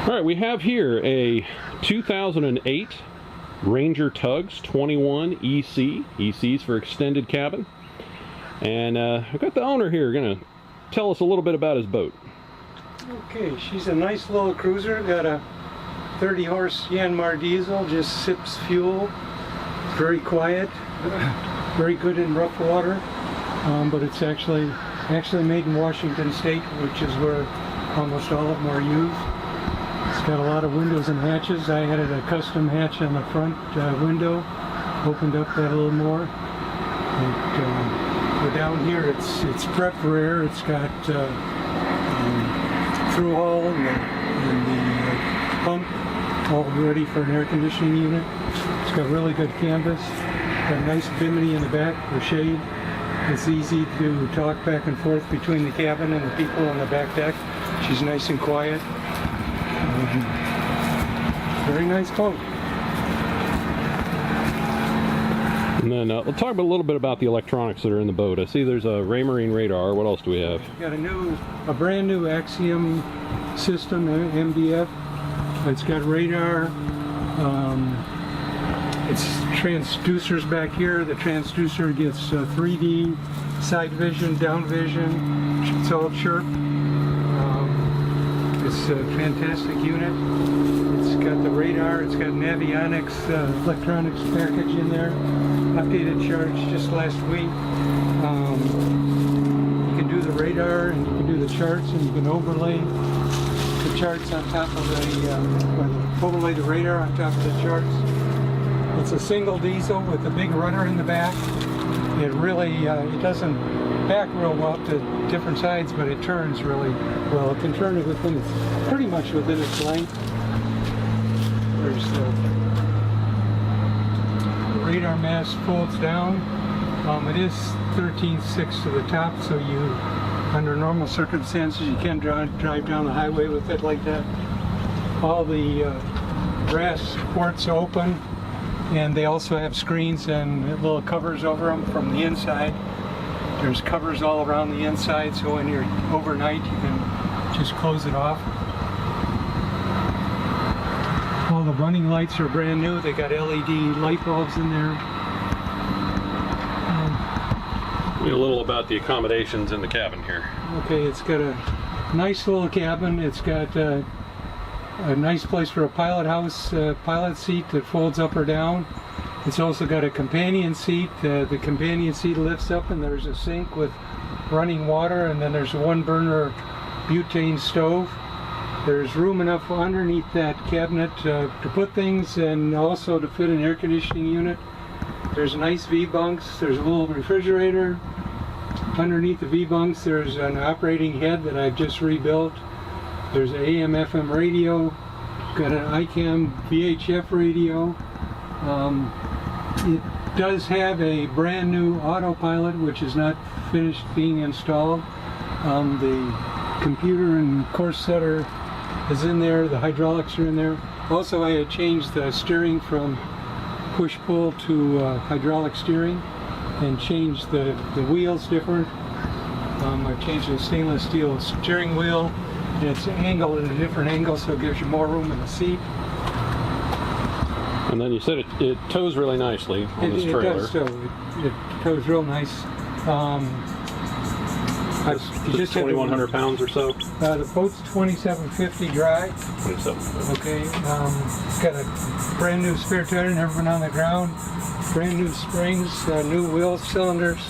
All right, we have here a 2008 Ranger Tugs 21EC. EC's for extended cabin. And I've got the owner here going to tell us a little bit about his boat. Okay, she's a nice little cruiser. Got a 30 horse Yanmar diesel, just sips fuel. Very quiet, very good in rough water. But it's actually made in Washington State, which is where almost all of them are used. It's got a lot of windows and hatches. I added a custom hatch on the front window, opened up that a little more. But down here it's prep for air. It's got through hull and the pump all ready for an air conditioning unit. It's got really good canvas. Got a nice bimini in the back for shade. It's easy to talk back and forth between the cabin and the people on the back deck. She's nice and quiet. Very nice boat. And then we'll talk a little bit about the electronics that are in the boat. I see there's a Raymarine radar. What else do we have? Got a brand new Axiom system, MDF. It's got radar. It's transducers back here. The transducer gets 3D, side vision, down vision. It's all chirp. It's a fantastic unit. It's got the radar. It's got Navionics electronics package in there. Updated charts just last week. You can do the radar and you can do the charts and you can overlay the charts on top of overlay the radar on top of the charts. It's a single diesel with a big rudder in the back. It really, it doesn't back real well to different sides, but it turns really well. It can turn it pretty much within its length. There's the radar mast folds down. It is 13.6 to the top, so under normal circumstances, you can drive down the highway with it like that. All the brass ports open. And they also have screens and little covers over them from the inside. There's covers all around the inside, so when you're overnight, you can just close it off. All the running lights are brand new. They got LED light bulbs in there. A little about the accommodations in the cabin here. Okay, it's got a nice little cabin. It's got a nice place for a pilot house, pilot seat that folds up or down. It's also got a companion seat. The companion seat lifts up and there's a sink with running water, and then there's a 1-burner butane stove. There's room enough underneath that cabinet to put things and also to fit an air conditioning unit. There's nice V-bunks. There's a little refrigerator. Underneath the V-bunks there's an operating head that I've just rebuilt. There's an AM/FM radio, got an ICAM VHF radio. It does have a brand new autopilot, which is not finished being installed. The computer and course setter is in there, the hydraulics are in there. Also, I had changed the steering from push-pull to hydraulic steering and changed the wheels different. I've changed the stainless steel steering wheel. It's angled at a different angle, so it gives you more room in the seat. And then you said it tows really nicely on this trailer. It does tow. It tows real nice. Just 2,100 pounds or so? The boat's 2,750 dry. 2,750. Okay. It's got a brand new spare tire and everything on the ground. Brand new springs, new wheel cylinders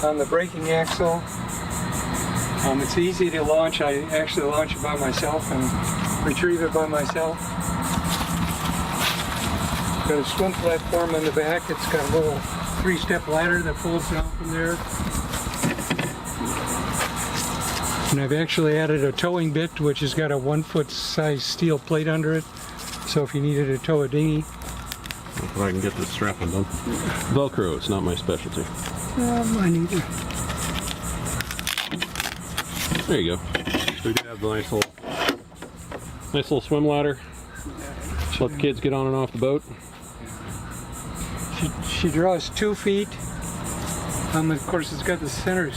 on the braking axle. It's easy to launch. I actually launch it by myself and retrieve it by myself. Got a swim platform in the back. It's got a little 3-step ladder that folds down from there. And I've actually added a towing bit, which has got a 1-foot size steel plate under it. So if you needed to tow a dinghy. If I can get this strap undone. Velcro, it's not my specialty. Mine either. There you go. So we do have the nice little swim ladder. Let the kids get on and off the boat. She draws 2 feet. Of course, it's got the center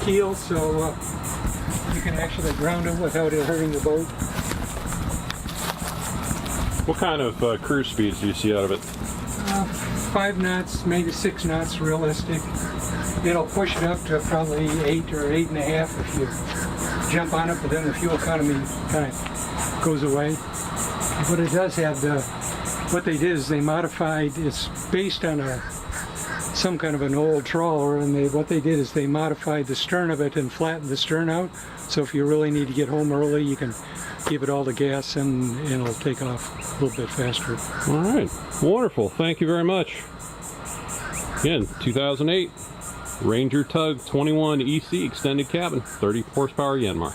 keel, so you can actually ground it without it hurting the boat. What kind of cruise speeds do you see out of it? 5 knots, maybe 6 knots realistic. It'll push it up to probably 8 or 8.5 if you jump on it, but then the fuel economy kind of goes away. But it does have what they did is they modified, it's based on some kind of an old trawler, and what they did is they modified the stern of it and flattened the stern out. So if you really need to get home early, you can give it all the gas and it'll take off a little bit faster. All right, wonderful. Thank you very much. Again, 2008 Ranger Tug 21EC extended cabin, 30 horsepower Yanmar.